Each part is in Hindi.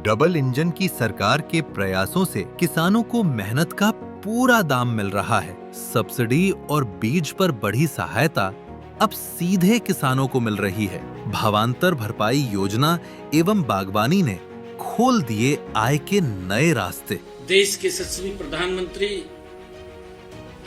डबल इंजन की सरकार के प्रयासों से किसानों को मेहनत का पूरा दाम मिल रहा है। सब्सिडी और बीज पर बढ़ी सहायता अब सीधे किसानों को मिल रही है। भावांतर भरपाई योजना एवं बागवानी ने खोल दिए आय के नए रास्ते। देश के यशस्वी प्रधानमंत्री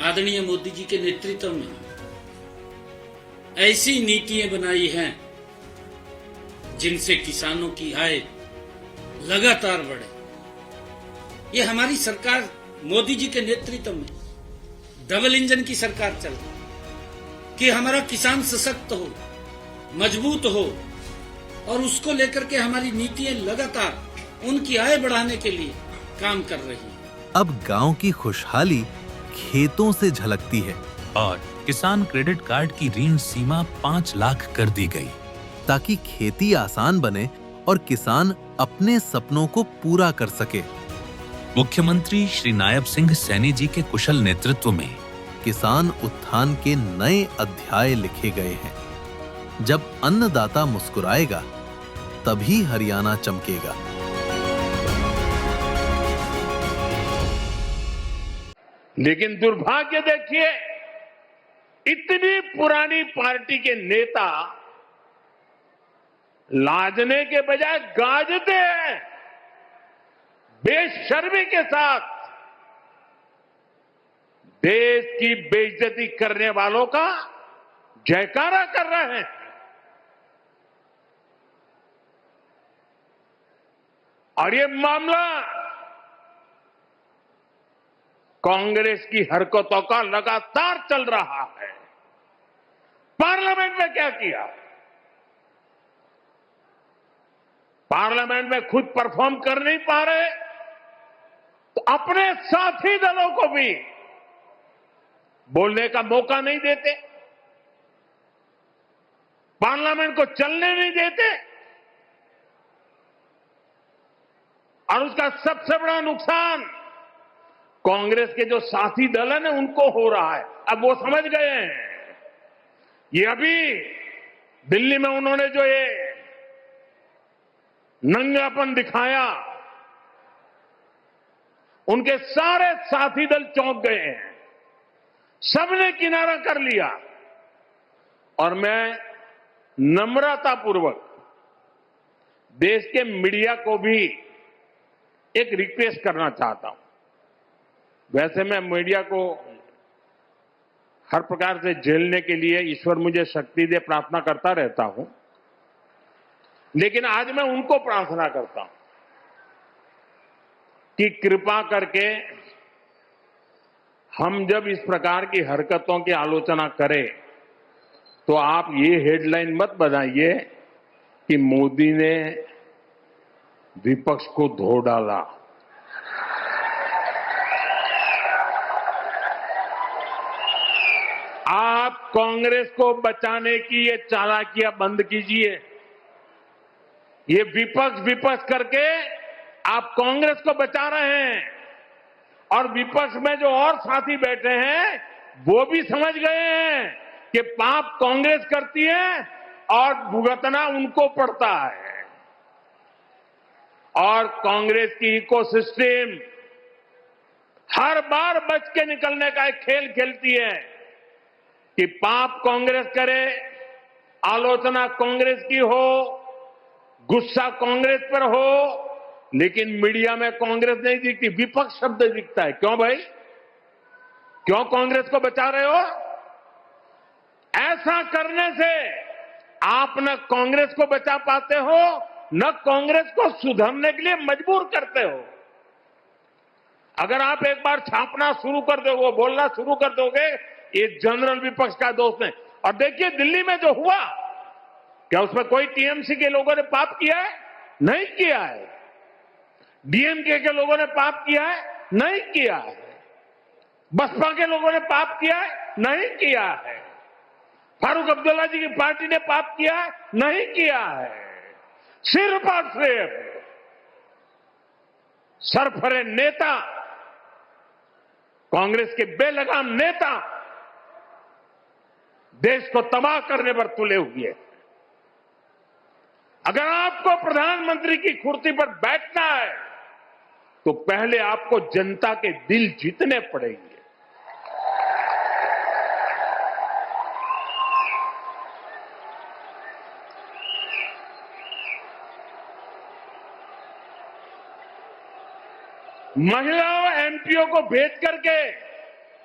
आदरणीय मोदी जी के नेतृत्व में ऐसी नीतियां बनाई हैं जिनसे किसानों की आय लगातार बढ़े। ये हमारी सरकार मोदी जी के नेतृत्व में डबल इंजन की सरकार चल रही है कि हमारा किसान सशक्त हो, मजबूत हो और उसको लेकर के हमारी नीतियां लगातार उनकी आय बढ़ाने के लिए काम कर रही है। अब गांव की खुशहाली खेतों से झलकती है और किसान क्रेडिट कार्ड की ऋण सीमा 5 लाख कर दी गई, ताकि खेती आसान बने और किसान अपने सपनों को पूरा कर सके। मुख्यमंत्री श्री नायब सिंह सैनी जी के कुशल नेतृत्व में किसान उत्थान के नए अध्याय लिखे गए हैं। जब अन्नदाता मुस्कुराएगा, तभी हरियाणा चमकेगा। लेकिन दुर्भाग्य देखिए, इतनी पुरानी पार्टी के नेता लाजने के बजाय गाजते हैं। बेशर्मी के साथ देश की बेइज्जती करने वालों का जयकारा कर रहे हैं। और ये मामला कांग्रेस की हरकतों का लगातार चल रहा है। पार्लियामेंट में क्या किया? पार्लियामेंट में खुद परफॉर्म कर नहीं पा रहे तो अपने साथी दलों को भी बोलने का मौका नहीं देते, पार्लियामेंट को चलने नहीं देते। और उसका सबसे बड़ा नुकसान कांग्रेस के जो साथी दल है ना, उनको हो रहा है। अब वो समझ गए हैं। ये अभी दिल्ली में उन्होंने जो ये नंगापन दिखाया, उनके सारे साथी दल चौंक गए हैं। सबने किनारा कर लिया। और मैं नम्रतापूर्वक देश के मीडिया को भी एक रिक्वेस्ट करना चाहता हूं। वैसे मैं मीडिया को हर प्रकार से झेलने के लिए ईश्वर मुझे शक्ति दे प्रार्थना करता रहता हूं, लेकिन आज मैं उनको प्रार्थना करता हूं कि कृपा करके हम जब इस प्रकार की हरकतों की आलोचना करें तो आप ये हेडलाइन मत बनाइए कि मोदी ने विपक्ष को धो डाला। आप कांग्रेस को बचाने की ये चालाकियां बंद कीजिए। ये विपक्ष विपक्ष करके आप कांग्रेस को बचा रहे हैं और विपक्ष में जो और साथी बैठे हैं वो भी समझ गए हैं कि पाप कांग्रेस करती है और भुगतना उनको पड़ता है। और कांग्रेस की इकोसिस्टम हर बार बच के निकलने का एक खेल खेलती है कि पाप कांग्रेस करे, आलोचना कांग्रेस की हो, गुस्सा कांग्रेस पर हो, लेकिन मीडिया में कांग्रेस नहीं दिखती, विपक्ष शब्द दिखता है। क्यों भाई? क्यों कांग्रेस को बचा रहे हो? ऐसा करने से आप न कांग्रेस को बचा पाते हो, न कांग्रेस को सुधरने के लिए मजबूर करते हो। अगर आप एक बार छापना शुरू कर दोगे, बोलना शुरू कर दोगे, ये जनरल विपक्ष का दोस्त है। और देखिए दिल्ली में जो हुआ, क्या उसमें कोई टीएमसी के लोगों ने पाप किया है? नहीं किया है। डीएमके के लोगों ने पाप किया है? नहीं किया है। बसपा के लोगों ने पाप किया है? नहीं किया है। फारूक अब्दुल्ला जी की पार्टी ने पाप किया है? नहीं किया है। सिर्फ और सिर्फ सरफरे नेता, कांग्रेस के बेलगाम नेता देश को तबाह करने पर तुले हुए हैं। अगर आपको प्रधानमंत्री की कुर्सी पर बैठना है तो पहले आपको जनता के दिल जीतने पड़ेंगे। महिलाओं एमपीओ को भेज करके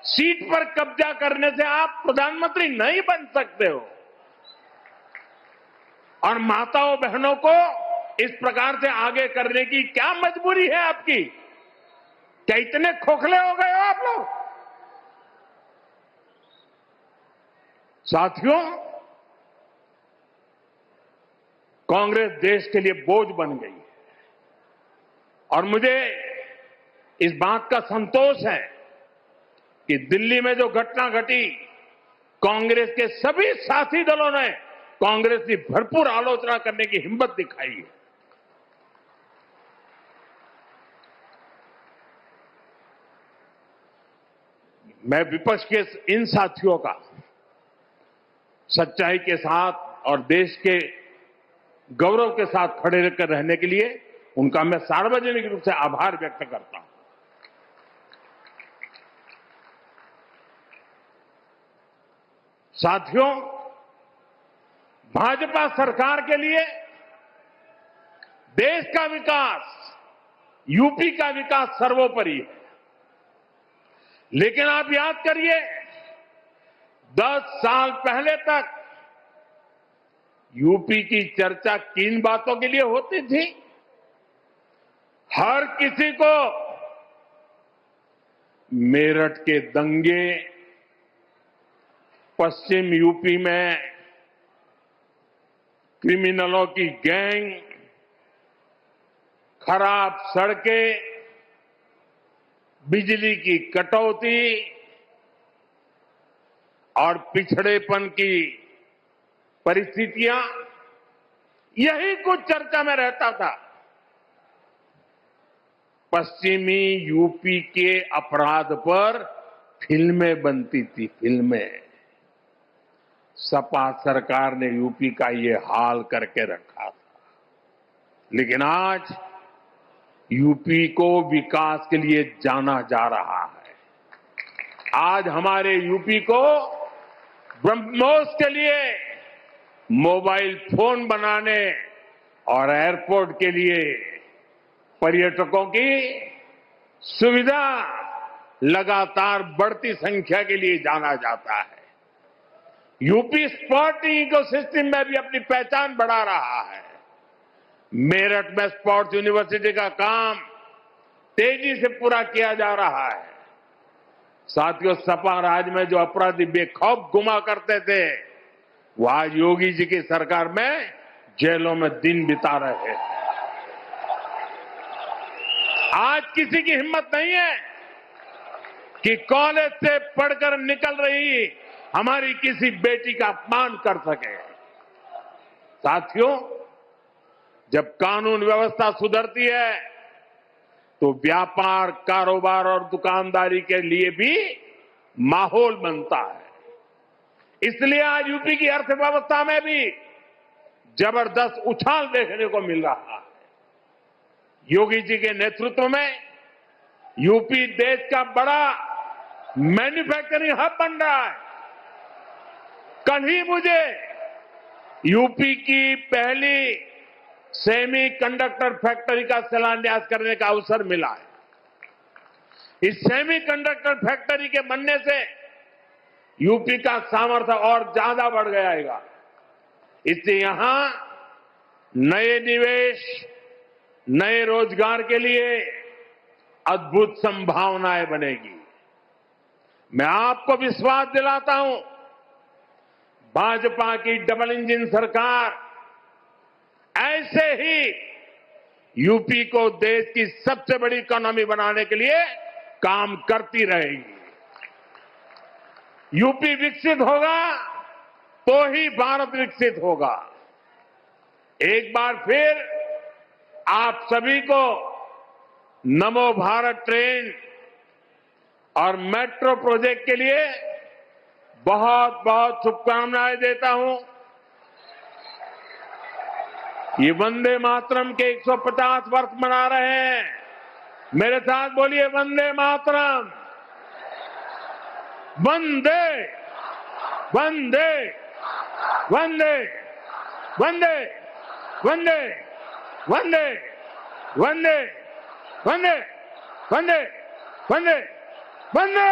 सीट पर कब्जा करने से आप प्रधानमंत्री नहीं बन सकते हो। और माताओं बहनों को इस प्रकार से आगे करने की क्या मजबूरी है आपकी? क्या इतने खोखले हो गए हो आप लोग? साथियों, कांग्रेस देश के लिए बोझ बन गई है और मुझे इस बात का संतोष है कि दिल्ली में जो घटना घटी, कांग्रेस के सभी साथी दलों ने कांग्रेस की भरपूर आलोचना करने की हिम्मत दिखाई है। मैं विपक्ष के इन साथियों का सच्चाई के साथ और देश के गौरव के साथ खड़े रहकर रहने के लिए उनका मैं सार्वजनिक रूप से आभार व्यक्त करता हूं। साथियों, भाजपा सरकार के लिए देश का विकास, यूपी का विकास सर्वोपरि है। लेकिन आप याद करिए, 10 साल पहले तक यूपी की चर्चा किन बातों के लिए होती थी? हर किसी को मेरठ के दंगे, पश्चिम यूपी में क्रिमिनलों की गैंग, खराब सड़कें, बिजली की कटौती और पिछड़ेपन की परिस्थितियां, यही कुछ चर्चा में रहता था। पश्चिमी यूपी के अपराध पर फिल्में बनती थी, फिल्में। सपा सरकार ने यूपी का ये हाल करके रखा था। लेकिन आज यूपी को विकास के लिए जाना जा रहा है। आज हमारे यूपी को ब्रह्मोस के लिए मोबाइल फोन बनाने और एयरपोर्ट के लिए पर्यटकों की सुविधा लगातार बढ़ती संख्या के लिए जाना जाता है। यूपी स्पोर्टिंग इकोसिस्टम में भी अपनी पहचान बढ़ा रहा है। मेरठ में स्पोर्ट्स यूनिवर्सिटी का काम तेजी से पूरा किया जा रहा है। साथियों, सपा राज में जो अपराधी बेखौफ घुमा करते थे, वो आज योगी जी की सरकार में जेलों में दिन बिता रहे हैं। आज किसी की हिम्मत नहीं है कि कॉलेज से पढ़कर निकल रही हमारी किसी बेटी का अपमान कर सके। साथियों, जब कानून व्यवस्था सुधरती है तो व्यापार, कारोबार और दुकानदारी के लिए भी माहौल बनता है। इसलिए आज यूपी की अर्थव्यवस्था में भी जबरदस्त उछाल देखने को मिल रहा है। योगी जी के नेतृत्व में यूपी देश का बड़ा मैन्युफैक्चरिंग हब बन रहा है। कल ही मुझे यूपी की पहली सेमी कंडक्टर फैक्ट्री का शिलान्यास करने का अवसर मिला है। इस सेमी कंडक्टर फैक्ट्री के बनने से यूपी का सामर्थ्य और ज्यादा बढ़ जाएगा। इससे यहां नए निवेश, नए रोजगार के लिए अद्भुत संभावनाएं बनेगी। मैं आपको विश्वास दिलाता हूं, भाजपा की डबल इंजन सरकार ऐसे ही यूपी को देश की सबसे बड़ी इकोनॉमी बनाने के लिए काम करती रहेगी। यूपी विकसित होगा तो ही भारत विकसित होगा। एक बार फिर आप सभी को नमो भारत ट्रेन और मेट्रो प्रोजेक्ट के लिए बहुत बहुत शुभकामनाएं देता हूं। ये वंदे मातरम के 150 वर्ष मना रहे हैं। मेरे साथ बोलिए वंदे मातरम, वंदे वंदे वंदे वंदे वंदे वंदे वंदे वंदे वंदे वंदे वंदे